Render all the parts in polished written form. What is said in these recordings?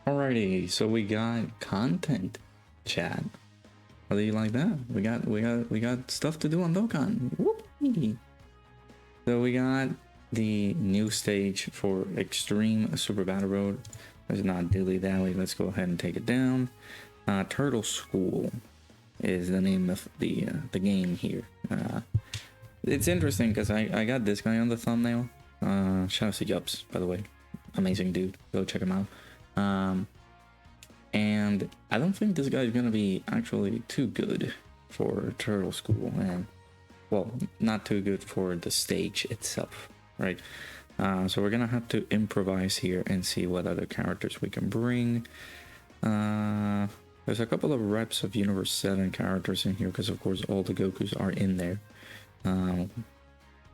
Alrighty, so we got content, chat. How do you like that? We got stuff to do on Dokkan. Whoopee. So we got the new stage for Extreme Super Battle Road. Let's not dilly dally. Let's go ahead and take it down. Turtle School is the name of the game here. It's interesting because I got this guy on the thumbnail. Shout out to Yups, by the way. Amazing dude. Go check him out. And I don't think this guy is gonna be actually too good for Turtle School, and well, not too good for the stage itself, right? So we're gonna have to improvise here and see what other characters we can bring. There's a couple of reps of Universe 7 characters in here because of course all the Gokus are in there.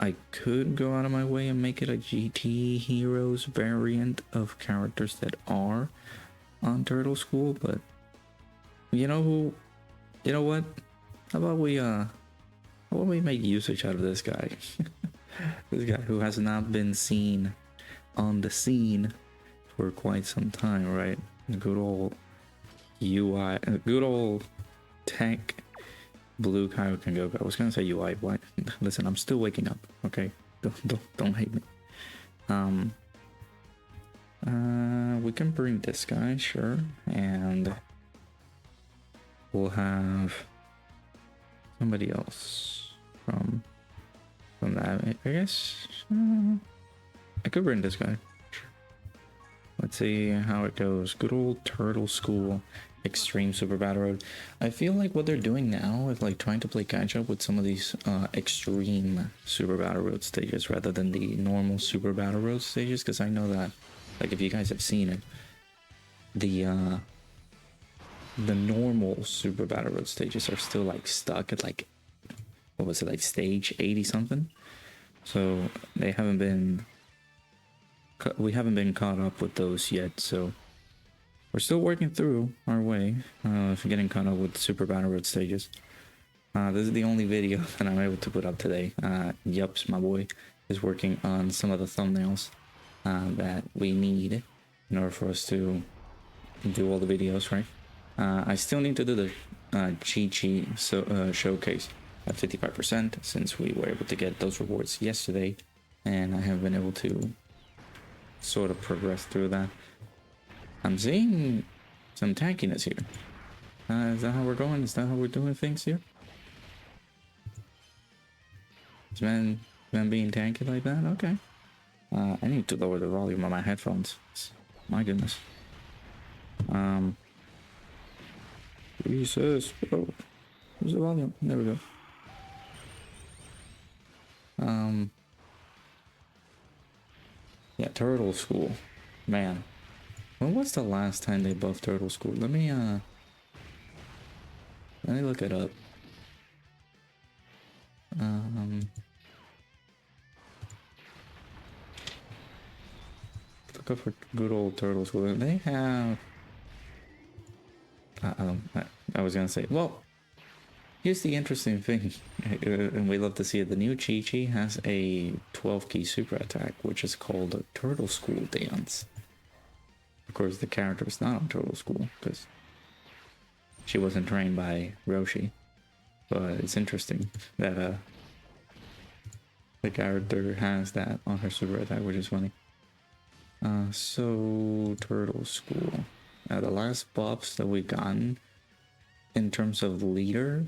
I could go out of my way and make it a GT Heroes variant of characters that are on Turtle School, but you know what? How about we make usage out of this guy? This guy who has not been seen on the scene for quite some time, right? Good old UI, good old tech blue Kaioken Goku. I was gonna say UI, what? Listen, I'm still waking up, okay? Don't hate me. We can bring this guy, sure, and we'll have somebody else from that. I guess I could bring this guy. Sure. Let's see how it goes. Good old Turtle School, Extreme Super Battle Road. I feel like what they're doing now is like trying to play catch up with some of these Extreme Super Battle Road stages rather than the normal Super Battle Road stages, because I know that, like, if you guys have seen it, the normal Super Battle Road stages are still like stuck at like, what was it, like stage 80 something. So we haven't been caught up with those yet. So we're still working through our way for getting caught up with Super Battle Road stages. This is the only video that I'm able to put up today. Yups, my boy, is working on some of the thumbnails that we need in order for us to do all the videos, right? I still need to do the Chi showcase at 55% since we were able to get those rewards yesterday, and I have been able to sort of progress through that. I'm seeing some tankiness here. Is that how we're going? Is that how we're doing things here? Is man being tanky like that? Okay. I need to lower the volume on my headphones. My goodness. Jesus. Oh, where's the volume? There we go. Yeah, Turtle School. Man. When was the last time they buffed Turtle School? Let me look it up. Look up for good old Turtle School. They have I was gonna say, well, here's the interesting thing, and we love to see it. The new Chi-Chi has a 12 key super attack, which is called a Turtle School Dance. Of course, the character is not on Turtle School because she wasn't trained by Roshi, but it's interesting that the character has that on her super attack, which is funny. So Turtle School. The last buffs that we've gotten in terms of leader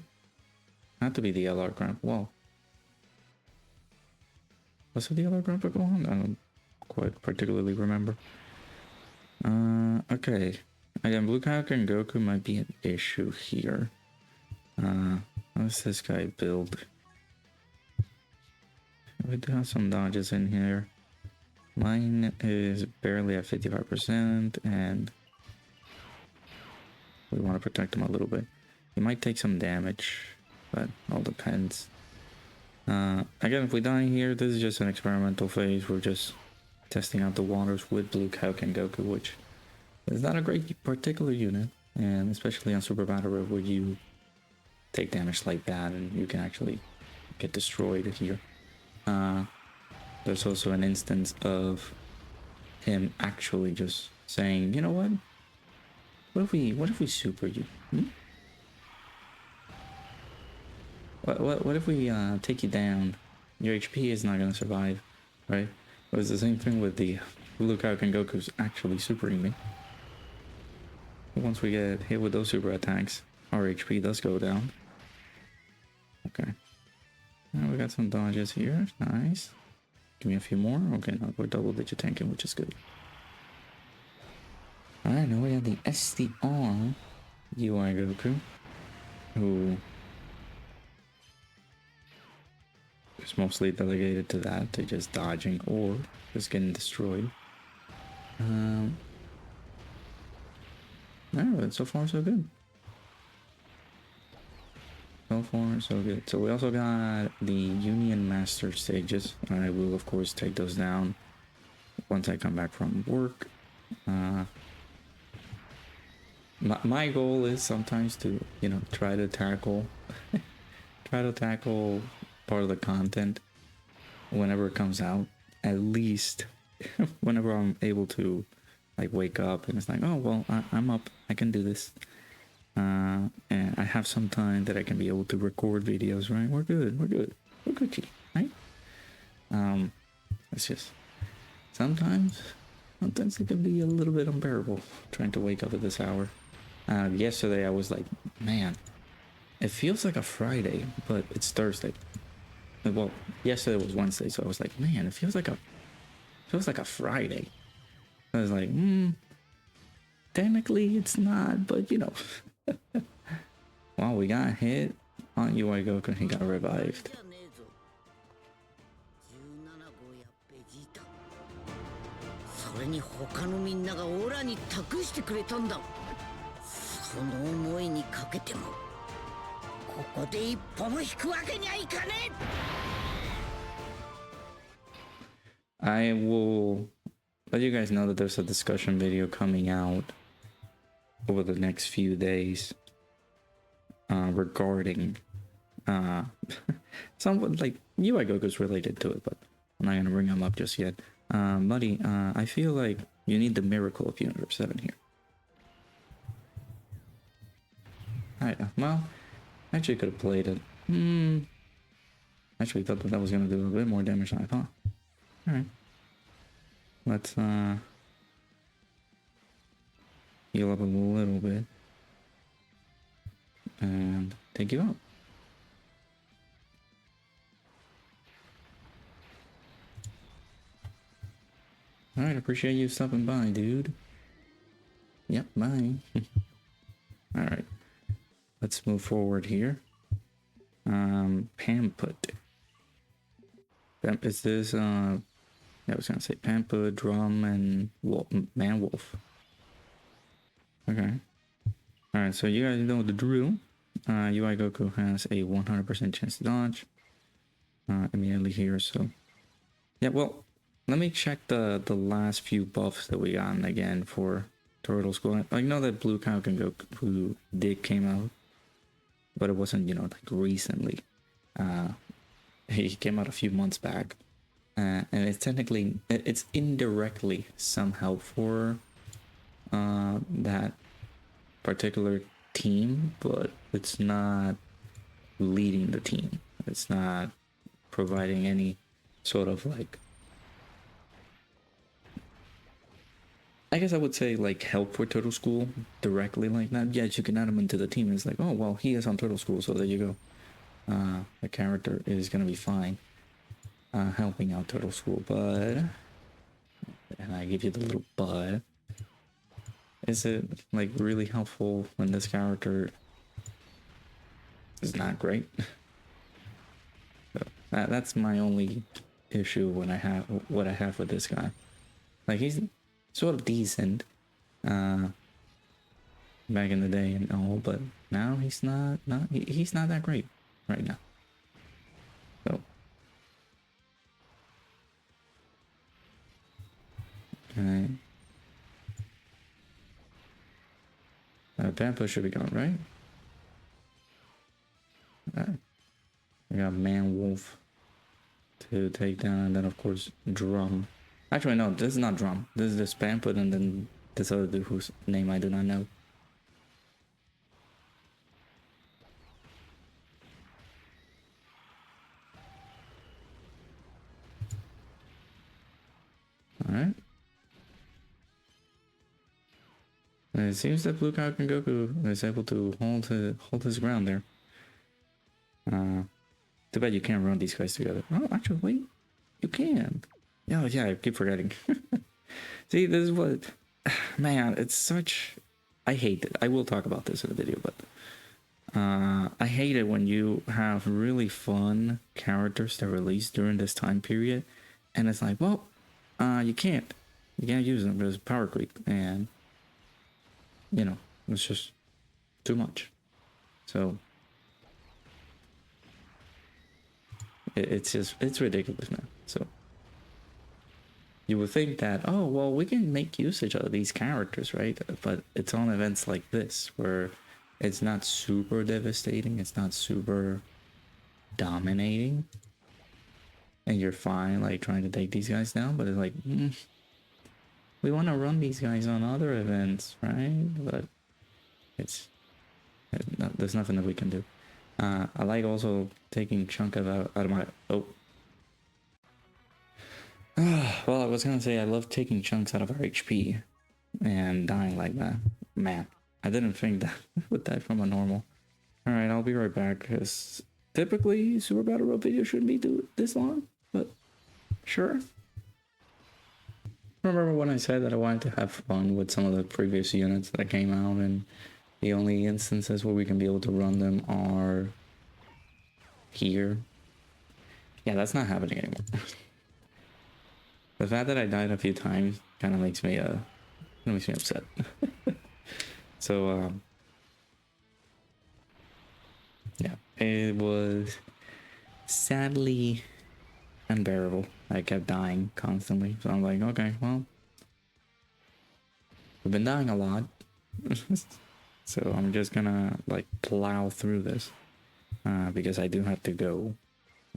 had to be the LR Grandpa. Well, was it the LR Grandpa go on? I don't quite particularly remember. Okay. Again, Blue Kaioken Goku might be an issue here. How does this guy build? We do have some dodges in here. Mine is barely at 55%, and we want to protect him a little bit. He might take some damage, but all depends. Again, if we die here, this is just an experimental phase. We're just testing out the waters with Blue Kaioken Goku, which is not a great particular unit, and especially on Super Battle Road where you take damage like that and you can actually get destroyed here. There's also an instance of him actually just saying, you know what, What if we super you? Hmm? What if we take you down? Your HP is not gonna survive, right? It was the same thing with the Lukaku and Goku's actually supering me. Once we get hit with those super attacks, our HP does go down. Okay. Now we got some dodges here. Nice. Give me a few more. Okay, now we're double digit tanking, which is good. Alright, now we have the SDR UI Goku, who is mostly delegated to that, to just dodging or just getting destroyed. But so far so good. So far so good. So we also got the Union Master stages. I will of course take those down once I come back from work. My goal is sometimes to, you know, try to tackle part of the content whenever it comes out, at least whenever I'm able to, like, wake up and it's like, oh well, I'm up, I can do this, and I have some time that I can be able to record videos, right? We're Gucci, right? It's just sometimes it can be a little bit unbearable trying to wake up at this hour. Yesterday I was like, man, it feels like a Friday, but it's Thursday. Well, yesterday was Wednesday, so I was like, man, it feels like a Friday. I was like, technically it's not, but you know. Wow, we got hit on UI Goku and he got revived. I will let you guys know that there's a discussion video coming out over the next few days regarding somewhat like UI Goku's related to it, but I'm not gonna bring him up just yet. Buddy, I feel like you need the miracle of Universe 7 here. Alright, well, actually could have played it. Actually thought that was gonna do a bit more damage than I thought. Alright. Let's heal up a little bit and take you out. Alright, appreciate you stopping by, dude. Yep, bye. Alright. Let's move forward here. Pamput. Is this I was gonna say Pampa, Drum, and Man Wolf. Okay. Alright, so you guys know the drill. UI Goku has a 100% chance to dodge. Immediately here, so. Yeah, well, let me check the last few buffs that we got again for Turtle School. I know that Blue Cow and Goku did came out, but it wasn't, you know, like recently. He came out a few months back. And it's technically, it's indirectly somehow for that particular team, but it's not leading the team. It's not providing any sort of like, I guess I would say like help for Turtle School directly like that. Yes, you can add him into the team. It's like, oh, well, he is on Turtle School, so there you go. The character is going to be fine. Helping out Turtle School, but, and I give you the little but, is it like really helpful when this character is not great? So that's my only issue when I have what I have with this guy. Like, he's sort of decent back in the day and all, but now he's not that great right now. So okay. Pampa should be gone, right? Alright. We got Man Wolf to take down, and then of course Drum. Actually no, this is not Drum. This is this Pampa and then this other dude whose name I do not know. And it seems that Blue Falcon Goku is able to hold his ground there. Too bad you can't run these guys together. Oh, actually, wait, you can. Oh yeah, I keep forgetting. See, this is what, man, it's such. I hate it. I will talk about this in the video, but I hate it when you have really fun characters that release during this time period, and it's like, well, you can't use them because power creep, and you know, it's just too much. So it's ridiculous, man. So you would think that, oh well, we can make usage of these characters, right? But it's on events like this where it's not super devastating, it's not super dominating, and you're fine like trying to take these guys down, but it's like, we want to run these guys on other events, right? But there's nothing that we can do. I like also taking chunk out of my well, I was gonna say I love taking chunks out of our HP and dying like that. Man, I didn't think that would die from a normal. Alright, I'll be right back, because typically Super Battle Road videos shouldn't be this long, but sure. Remember when I said that I wanted to have fun with some of the previous units that came out, and the only instances where we can be able to run them are here? Yeah, that's not happening anymore. The fact that I died a few times kind of makes me upset. So yeah, it was sadly unbearable. I kept dying constantly, so I'm like, okay, well, we've been dying a lot. So I'm just gonna like plow through this because I do have to go,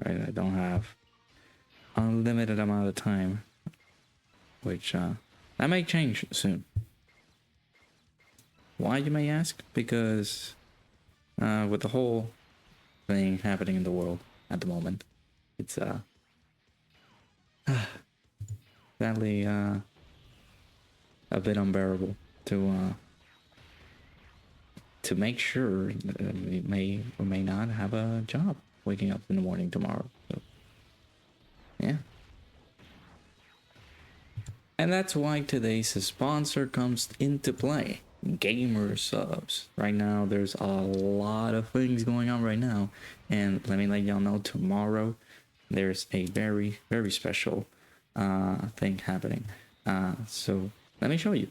right? I don't have unlimited amount of time, which that may change soon. Why, you may ask? Because with the whole thing happening in the world at the moment, it's sadly a bit unbearable to make sure that we may or may not have a job waking up in the morning tomorrow. So, yeah. And that's why today's sponsor comes into play. Gamer subs. Right now there's a lot of things going on right now, and let me let y'all know, tomorrow there's a very, very special thing happening. So let me show you.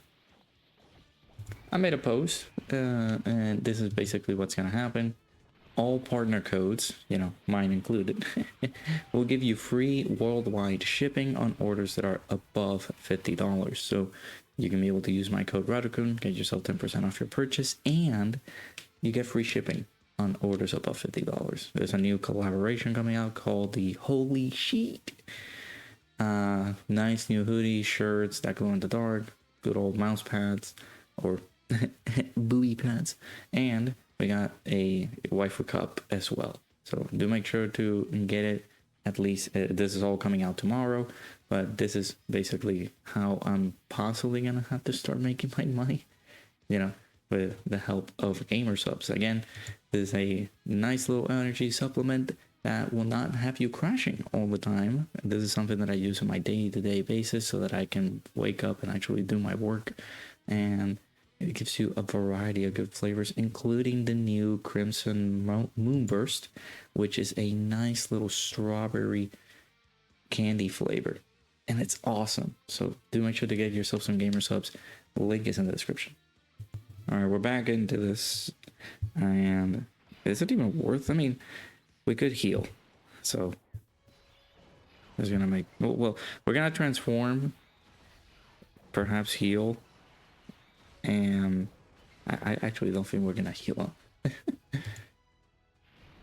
I made a post, and this is basically what's gonna happen. All partner codes, you know, mine included, will give you free worldwide shipping on orders that are above $50. So you can be able to use my code Radokun, get yourself 10% off your purchase, and you get free shipping on orders above $50. There's a new collaboration coming out called the Holy Sheet. Nice new hoodies, shirts that glow in the dark, good old mouse pads or buoy pads, and we got a waifu cup as well. So do make sure to get it. At least this is all coming out tomorrow, but this is basically how I'm possibly gonna have to start making my money, you know, with the help of gamer subs. Again, this is a nice little energy supplement that will not have you crashing all the time. This is something that I use on my day-to-day basis so that I can wake up and actually do my work, and it gives you a variety of good flavors, including the new Crimson Moonburst, which is a nice little strawberry candy flavor, and it's awesome. So do make sure to get yourself some gamer subs. The link is in the description. All right, we're back into this, and is it even worth? I mean, we could heal, so it's gonna make well. We're gonna transform, perhaps heal. And I actually don't think we're gonna heal up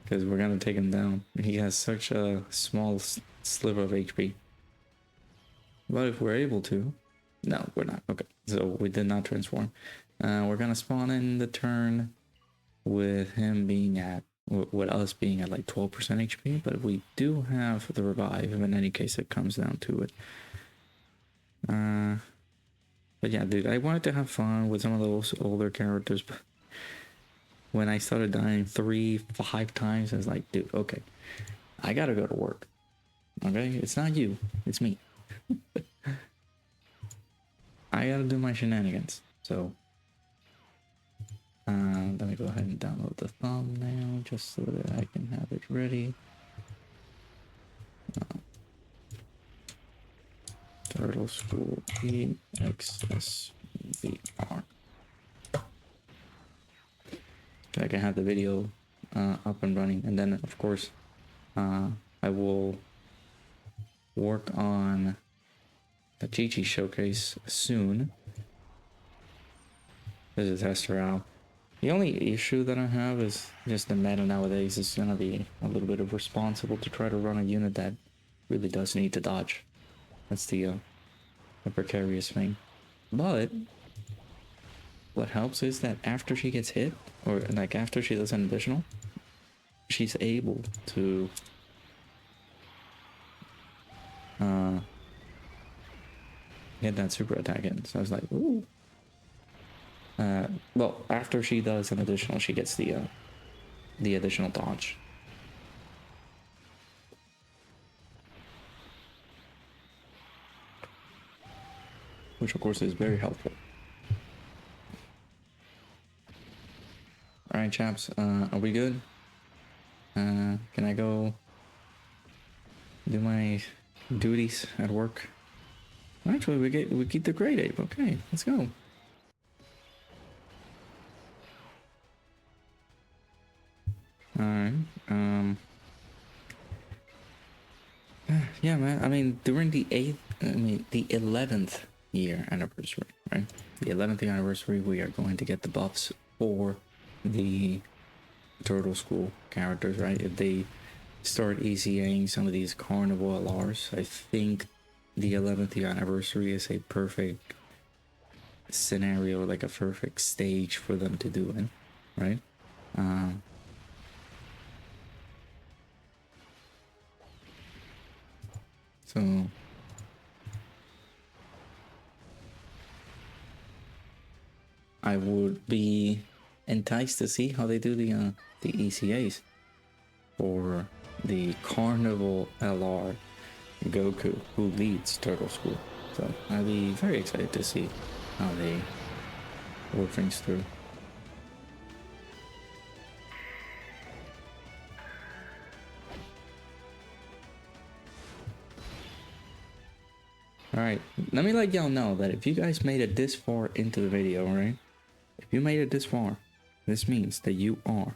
because we're gonna take him down. He has such a small sliver of HP. But if we're able to, no, we're not. Okay, so we did not transform. We're gonna spawn in the turn with him being at, with us being at like 12% HP, but we do have the revive if in any case it comes down to it. But yeah, dude, I wanted to have fun with some of those older characters, but when I started dying 3-5 times, I was like, dude, okay, I gotta go to work. Okay, it's not you, it's me. I gotta do my shenanigans. So let me go ahead and download the thumbnail just so that I can have it ready. Turtle School EXSVR. I can have the video up and running, and then of course I will work on the Chi-Chi showcase soon. This is test her out. The only issue that I have is just the meta nowadays is gonna be a little bit of responsible to try to run a unit that really does need to dodge. That's the precarious thing. But what helps is that after she gets hit, or like after she does an additional, she's able to get that super attack in. So I was like, ooh. Well, after she does an additional, she gets the additional dodge. Which of course is very helpful. Alright chaps, are we good? Can I go do my duties at work? Actually, we keep the great ape. Okay, let's go. Alright, yeah man, I mean during the 11th year anniversary, right? The 11th year anniversary, we are going to get the buffs for the Turtle School characters, right? If they start ECAing some of these Carnival LRs, I think the 11th year anniversary is a perfect scenario, like a perfect stage for them to do it, right? So I would be enticed to see how they do the ECAs for the Carnival LR Goku, who leads Turtle School. So I'd be very excited to see how they work things through. Alright, let me let y'all know that if you guys made it this far into the video, right? If you made it this far, this means that you are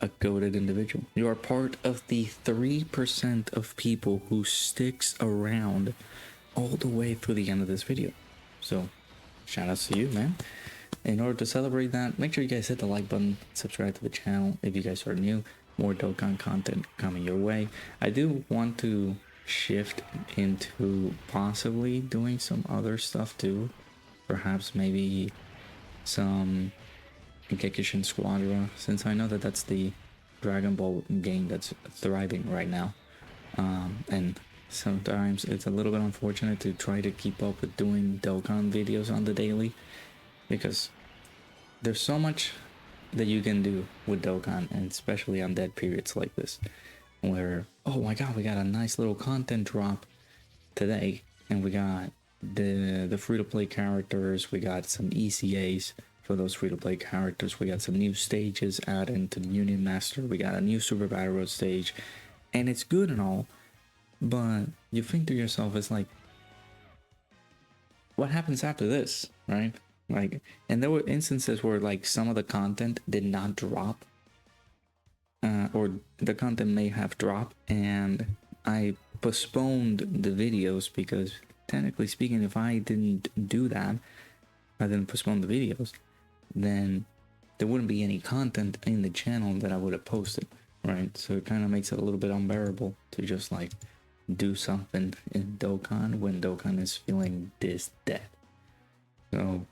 a goated individual. You are part of the 3% of people who sticks around all the way through the end of this video. So, shout outs to you, man. In order to celebrate that, make sure you guys hit the like button, subscribe to the channel if you guys are new. More Dokkan content coming your way. I do want to shift into possibly doing some other stuff too. Perhaps maybe some Gekishin Squadra, since I know that that's the Dragon Ball game that's thriving right now. And sometimes it's a little bit unfortunate to try to keep up with doing Dokkan videos on the daily, because there's so much that you can do with Dokkan, and especially on dead periods like this, where, oh my god, we got a nice little content drop today, and we got the free-to-play characters, we got some ECAs for those free-to-play characters, we got some new stages added to Union Master, we got a new Super Battle Road stage, and it's good and all, but you think to yourself, it's like, what happens after this, right? Like, and there were instances where like some of the content did not drop, or the content may have dropped, and I postponed the videos because technically speaking, if I didn't do that, I didn't postpone the videos, then there wouldn't be any content in the channel that I would have posted, right? So it kind of makes it a little bit unbearable to just like do something in Dokkan when Dokkan is feeling this dead. So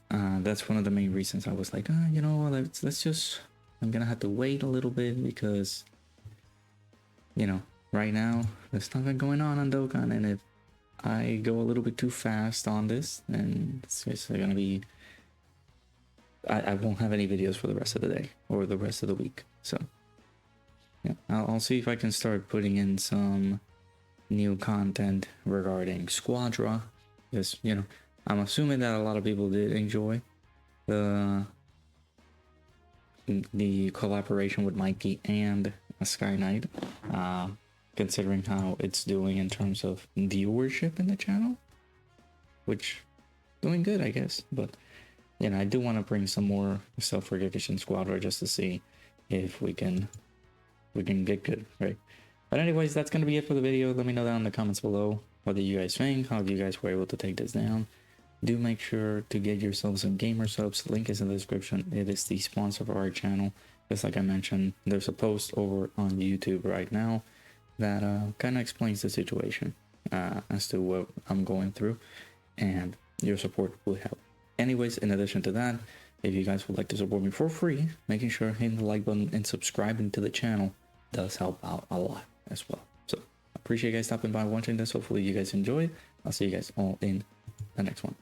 that's one of the main reasons I was like, you know, let's just, I'm gonna have to wait a little bit because, you know, right now there's nothing going on Dokkan, and if I go a little bit too fast on this, and it's basically gonna be, I won't have any videos for the rest of the day or the rest of the week. So yeah, I'll see if I can start putting in some new content regarding Squadra, because you know, I'm assuming that a lot of people did enjoy the collaboration with Mikey and Sky Knight, considering how it's doing in terms of viewership in the channel, which doing good, I guess. But you know, I do want to bring some more stuff for Gekishin Squadra just to see if we can get good, right? But anyways, that's gonna be it for the video. Let me know down in the comments below what do you guys think, how you guys were able to take this down. Do make sure to get yourself some gamer subs. Link is in the description. It is the sponsor of our channel. Just like I mentioned, there's a post over on YouTube right now that kind of explains the situation as to what I'm going through, and your support will help. Anyways, in addition to that, if you guys would like to support me for free, making sure hitting the like button and subscribing to the channel does help out a lot as well. So I appreciate you guys stopping by watching this. Hopefully you guys enjoyed. I'll see you guys all in the next one.